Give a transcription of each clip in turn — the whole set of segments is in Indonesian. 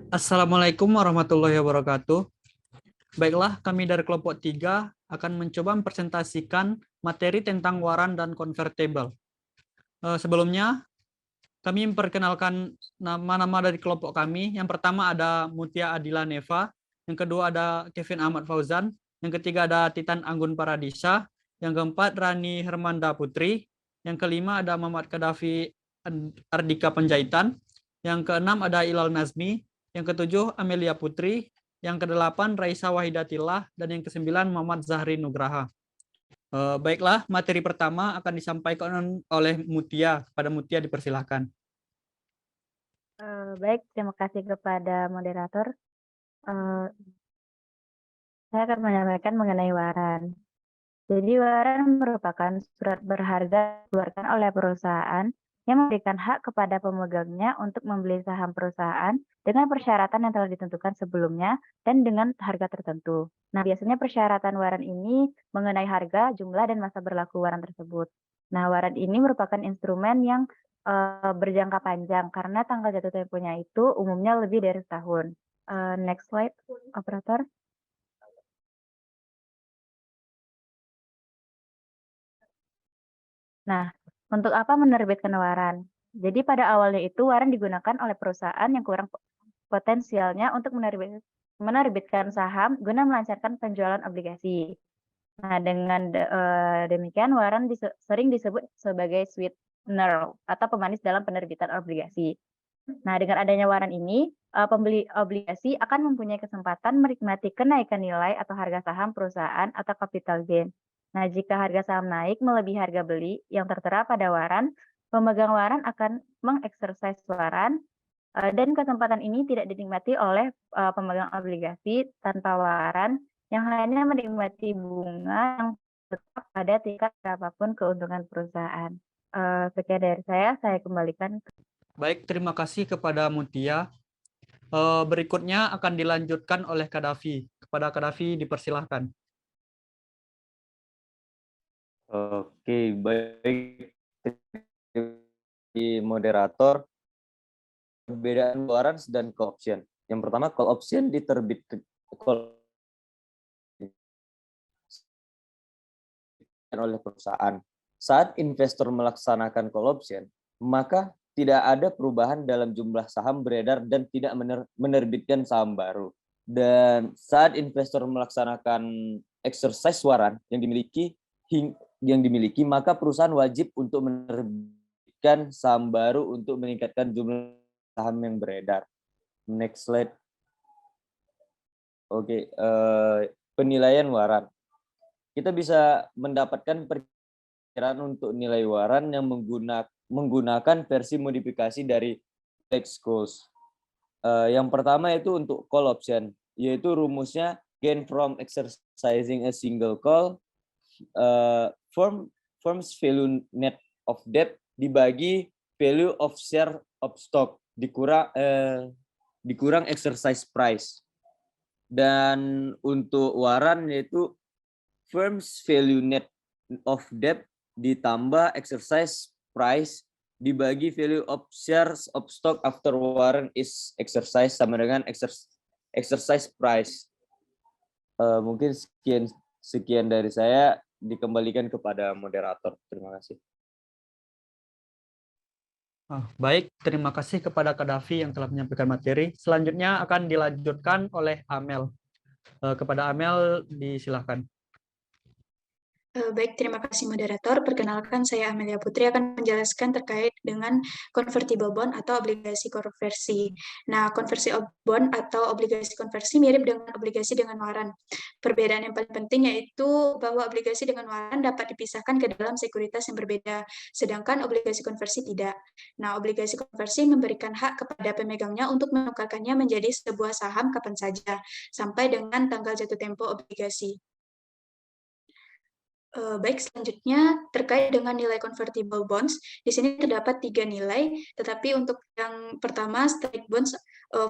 Assalamualaikum warahmatullahi wabarakatuh. Baiklah, kami dari kelompok 3 akan mencoba mempresentasikan materi tentang waran dan convertible. Sebelumnya, kami memperkenalkan nama-nama dari kelompok kami. Yang pertama ada Mutia Adila Neva, yang kedua ada Kevin Ahmad Fauzan, yang ketiga ada Titan Anggun Paradisa, yang keempat Rani Hermanda Putri, yang kelima ada Muhammad Kadafi Ardika Penjaitan, yang keenam ada Ilal Nazmi, yang ketujuh Amelia Putri, yang kedelapan Raisa Wahidatillah, dan yang kesembilan Muhammad Zahri Nugraha. Baiklah, materi pertama akan disampaikan oleh Mutia. Kepada Mutia dipersilahkan. Baik, terima kasih kepada moderator. Saya akan menyampaikan mengenai waran. Jadi waran merupakan surat berharga dikeluarkan oleh perusahaan yang memberikan hak kepada pemegangnya untuk membeli saham perusahaan dengan persyaratan yang telah ditentukan sebelumnya dan dengan harga tertentu. Nah, biasanya persyaratan waran ini mengenai harga, jumlah, dan masa berlaku waran tersebut. Nah, waran ini merupakan instrumen yang berjangka panjang karena tanggal jatuh temponya itu umumnya lebih dari setahun. Next slide, operator. Nah, untuk apa menerbitkan waran? Jadi pada awalnya itu waran digunakan oleh perusahaan yang kurang potensialnya untuk menerbitkan saham guna melancarkan penjualan obligasi. Nah, dengan demikian waran sering disebut sebagai sweetener atau pemanis dalam penerbitan obligasi. Nah, dengan adanya waran ini, pembeli obligasi akan mempunyai kesempatan menikmati kenaikan nilai atau harga saham perusahaan atau capital gain. Nah, jika harga saham naik melebihi harga beli yang tertera pada waran, pemegang waran akan mengeksersis waran dan kesempatan ini tidak dinikmati oleh pemegang obligasi tanpa waran yang hanya menikmati bunga yang tetap pada tingkat berapapun keuntungan perusahaan. Sekian dari saya kembalikan. Baik, terima kasih kepada Mutia. Berikutnya akan dilanjutkan oleh Kadafi. Kepada Kadafi dipersilahkan. Oke, baik. Moderator, perbedaan warrants dan call option. Yang pertama, call option diterbitkan oleh perusahaan. Saat investor melaksanakan call option, maka tidak ada perubahan dalam jumlah saham beredar dan tidak menerbitkan saham baru. Dan saat investor melaksanakan exercise warrant yang dimiliki, maka perusahaan wajib untuk menerbitkan saham baru untuk meningkatkan jumlah saham yang beredar. Next slide. Oke, penilaian waran. Kita bisa mendapatkan perkiraan untuk nilai waran yang menggunakan versi modifikasi dari Lex Goals. Yang pertama itu untuk call option, yaitu rumusnya gain from exercising a single call forms value net of debt dibagi value of share of stock dikurang exercise price. Dan untuk waran yaitu firm's value net of debt ditambah exercise price dibagi value of shares of stock after warrant is exercise sama dengan exercise price. Mungkin sekian dari saya, dikembalikan kepada moderator. Terima kasih. Baik, terima kasih kepada Kadafi yang telah menyampaikan materi. Selanjutnya akan dilanjutkan oleh Amel. Kepada Amel disilahkan. Baik, terima kasih moderator. Perkenalkan, saya Amelia Putri akan menjelaskan terkait dengan convertible bond atau obligasi konversi. Nah, konversi bond atau obligasi konversi mirip dengan obligasi dengan waran. Perbedaan yang paling penting yaitu bahwa obligasi dengan waran dapat dipisahkan ke dalam sekuritas yang berbeda, sedangkan obligasi konversi tidak. Nah, obligasi konversi memberikan hak kepada pemegangnya untuk menukarkannya menjadi sebuah saham kapan saja, sampai dengan tanggal jatuh tempo obligasi. Baik, selanjutnya terkait dengan nilai convertible bonds. Di sini terdapat 3 nilai, tetapi untuk yang pertama, strike bonds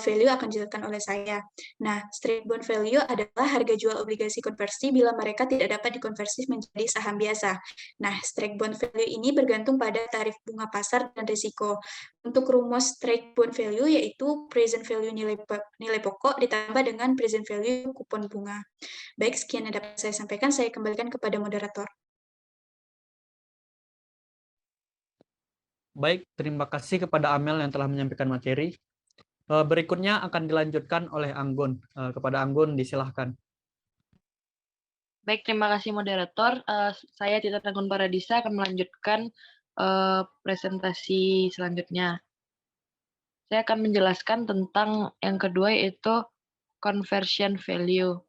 value akan dijelaskan oleh saya. Nah, strike bond value adalah harga jual obligasi konversi bila mereka tidak dapat dikonversi menjadi saham biasa. Nah, strike bond value ini bergantung pada tarif bunga pasar dan risiko. Untuk rumus strike bond value yaitu present value nilai pokok ditambah dengan present value kupon bunga. Baik, sekian yang dapat saya sampaikan. Saya kembalikan kepada moderator. Baik, terima kasih kepada Amel yang telah menyampaikan materi. Berikutnya akan dilanjutkan oleh Anggun. Kepada Anggun, disilahkan. Baik, terima kasih moderator. Saya Tita Tanggun Paradisa akan melanjutkan presentasi selanjutnya. Saya akan menjelaskan tentang yang kedua, yaitu conversion value.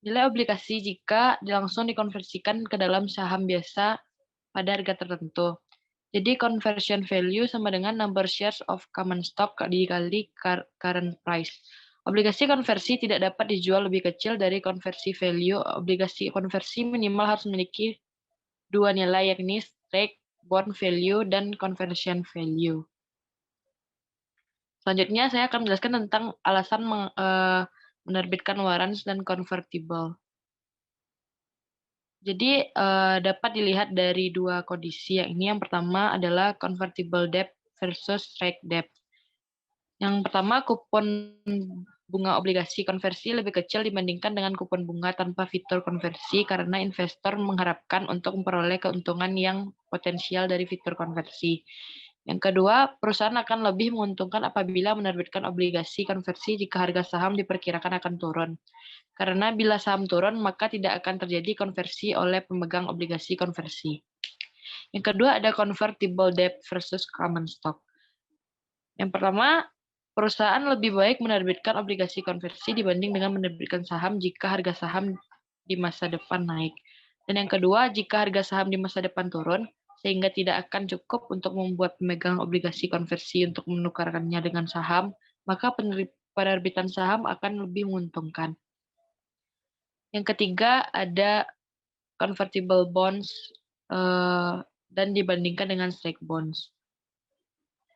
Nilai obligasi jika langsung dikonversikan ke dalam saham biasa pada harga tertentu. Jadi conversion value sama dengan number shares of common stock dikali current price. Obligasi konversi tidak dapat dijual lebih kecil dari conversi value. Obligasi konversi minimal harus memiliki dua nilai, yakni strike bond value dan conversion value. Selanjutnya saya akan menjelaskan tentang alasan menerbitkan warrants dan convertible. Jadi dapat dilihat dari dua kondisi. Yang pertama adalah convertible debt versus strike debt. Yang pertama, kupon bunga obligasi konversi lebih kecil dibandingkan dengan kupon bunga tanpa fitur konversi karena investor mengharapkan untuk memperoleh keuntungan yang potensial dari fitur konversi. Yang kedua, perusahaan akan lebih menguntungkan apabila menerbitkan obligasi konversi jika harga saham diperkirakan akan turun. Karena bila saham turun, maka tidak akan terjadi konversi oleh pemegang obligasi konversi. Yang kedua, ada convertible debt versus common stock. Yang pertama, perusahaan lebih baik menerbitkan obligasi konversi dibanding dengan menerbitkan saham jika harga saham di masa depan naik. Dan yang kedua, jika harga saham di masa depan turun, sehingga tidak akan cukup untuk membuat pemegang obligasi konversi untuk menukarkannya dengan saham, maka penerbitan saham akan lebih menguntungkan. Yang ketiga, ada convertible bonds dan dibandingkan dengan strike bonds.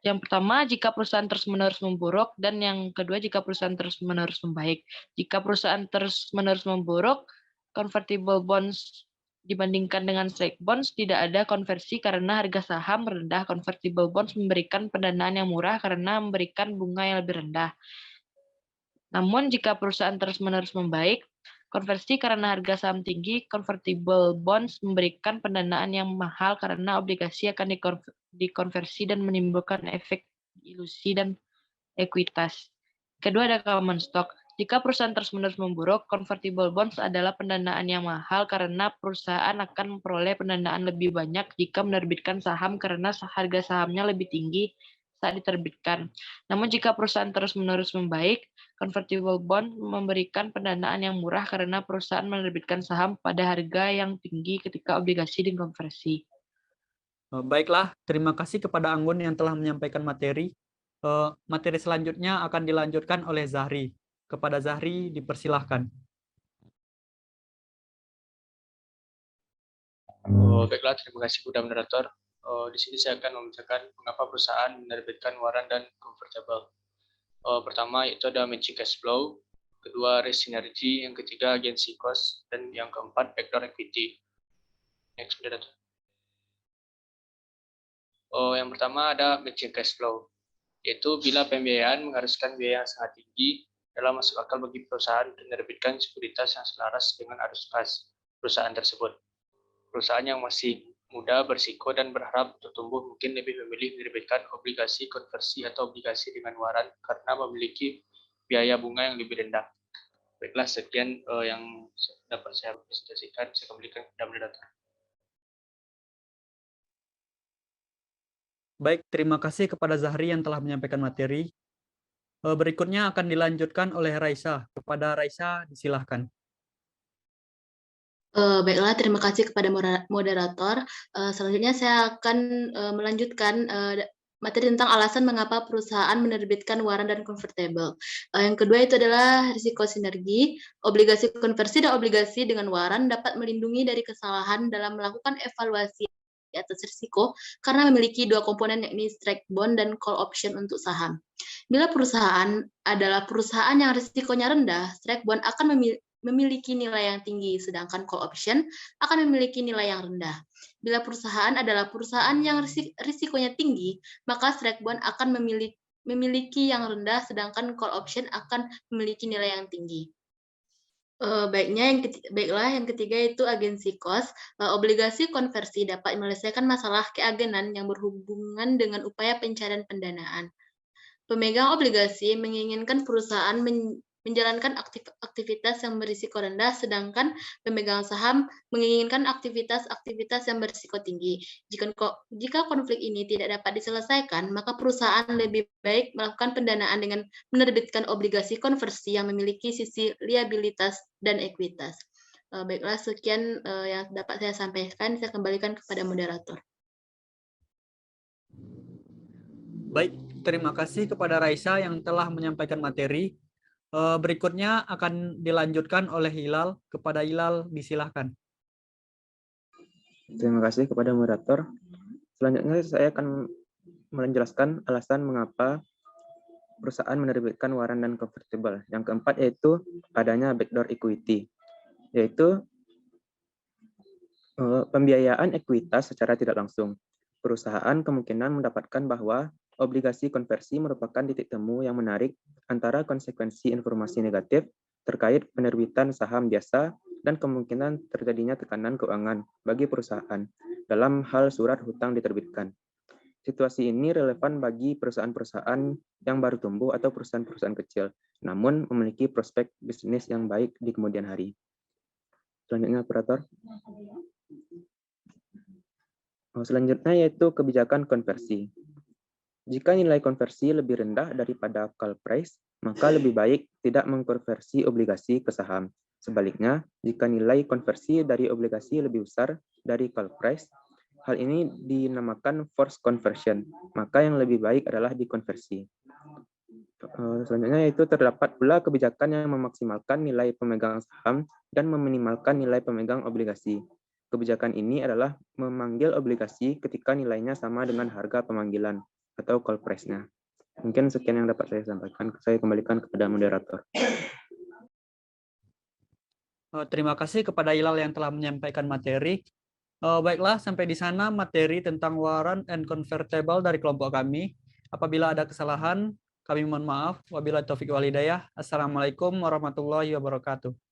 Yang pertama, jika perusahaan terus-menerus memburuk, dan yang kedua, jika perusahaan terus-menerus membaik. Jika perusahaan terus-menerus memburuk, convertible bonds dibandingkan dengan strike bonds tidak ada konversi karena harga saham rendah. Convertible bonds memberikan pendanaan yang murah karena memberikan bunga yang lebih rendah. Namun jika perusahaan terus-menerus membaik, konversi karena harga saham tinggi, convertible bonds memberikan pendanaan yang mahal karena obligasi akan dikonversi dan menimbulkan efek ilusi dan ekuitas. Kedua ada common stock. Jika perusahaan terus-menerus memburuk, convertible bonds adalah pendanaan yang mahal karena perusahaan akan memperoleh pendanaan lebih banyak jika menerbitkan saham karena harga sahamnya lebih tinggi saat diterbitkan. Namun jika perusahaan terus-menerus membaik, convertible bond memberikan pendanaan yang murah karena perusahaan menerbitkan saham pada harga yang tinggi ketika obligasi dikonversi. Baiklah, terima kasih kepada Anggun yang telah menyampaikan materi. Materi selanjutnya akan dilanjutkan oleh Zahri. Kepada Zahri, dipersilahkan. Baiklah, terima kasih kepada moderator. Di sini saya akan membacakan mengapa perusahaan menerbitkan warrant dan convertible. Pertama yaitu ada matching cash flow, kedua risk synergy, yang ketiga agency cost, dan yang keempat backdoor equity. Next, moderator. Yang pertama ada matching cash flow, yaitu bila pembiayaan mengharuskan biaya yang sangat tinggi dalam masuk akal bagi perusahaan untuk menerbitkan sekuritas yang selaras dengan arus kas perusahaan tersebut. Perusahaan yang masih muda, berisiko, dan berharap untuk tumbuh mungkin lebih memilih menerbitkan obligasi konversi atau obligasi dengan warrant karena memiliki biaya bunga yang lebih rendah. Baiklah, sekian yang dapat saya presentasikan. Saya kembalikan kepada moderator. Baik, terima kasih kepada Zahri yang telah menyampaikan materi. Berikutnya akan dilanjutkan oleh Raisa. Kepada Raisa, disilahkan. Baiklah, terima kasih kepada moderator. Selanjutnya saya akan melanjutkan materi tentang alasan mengapa perusahaan menerbitkan waran dan convertible. Yang kedua itu adalah risiko sinergi. Obligasi konversi dan obligasi dengan waran dapat melindungi dari kesalahan dalam melakukan evaluasi atas risiko karena memiliki dua komponen, yakni strike bond dan call option untuk saham. Bila perusahaan adalah perusahaan yang risikonya rendah, strike bond akan memiliki nilai yang tinggi, sedangkan call option akan memiliki nilai yang rendah. Bila perusahaan adalah perusahaan yang risikonya tinggi, maka strike bond akan memiliki yang rendah, sedangkan call option akan memiliki nilai yang tinggi. Baiklah, yang ketiga itu agency cost. Obligasi konversi dapat menyelesaikan masalah keagenan yang berhubungan dengan upaya pencarian pendanaan. Pemegang obligasi menginginkan perusahaan menjalankan aktivitas yang berisiko rendah, sedangkan pemegang saham menginginkan aktivitas yang berisiko tinggi. Jika konflik ini tidak dapat diselesaikan, maka perusahaan lebih baik melakukan pendanaan dengan menerbitkan obligasi konversi yang memiliki sisi liabilitas dan ekuitas. Baiklah, sekian yang dapat saya sampaikan. Saya kembalikan kepada moderator. Baik, terima kasih kepada Raisa yang telah menyampaikan materi. Berikutnya akan dilanjutkan oleh Hilal. Kepada Hilal, disilahkan. Terima kasih kepada moderator. Selanjutnya saya akan menjelaskan alasan mengapa perusahaan menerbitkan waran dan convertible. Yang keempat yaitu adanya backdoor equity, yaitu pembiayaan ekuitas secara tidak langsung. Perusahaan kemungkinan mendapatkan bahwa obligasi konversi merupakan titik temu yang menarik antara konsekuensi informasi negatif terkait penerbitan saham biasa dan kemungkinan terjadinya tekanan keuangan bagi perusahaan dalam hal surat hutang diterbitkan. Situasi ini relevan bagi perusahaan-perusahaan yang baru tumbuh atau perusahaan-perusahaan kecil, namun memiliki prospek bisnis yang baik di kemudian hari. Selanjutnya, operator. Selanjutnya yaitu kebijakan konversi. Jika nilai konversi lebih rendah daripada call price, maka lebih baik tidak mengkonversi obligasi ke saham. Sebaliknya, jika nilai konversi dari obligasi lebih besar dari call price, hal ini dinamakan forced conversion, maka yang lebih baik adalah dikonversi. Selanjutnya yaitu terdapat pula kebijakan yang memaksimalkan nilai pemegang saham dan meminimalkan nilai pemegang obligasi. Kebijakan ini adalah memanggil obligasi ketika nilainya sama dengan harga pemanggilan atau call price-nya. Mungkin sekian yang dapat saya sampaikan. Saya kembalikan kepada moderator. Terima kasih kepada Hilal yang telah menyampaikan materi. Baiklah, sampai di sana materi tentang warrant and convertible dari kelompok kami. Apabila ada kesalahan, kami mohon maaf. Wabillahi taufiq wal hidayah. Assalamualaikum warahmatullahi wabarakatuh.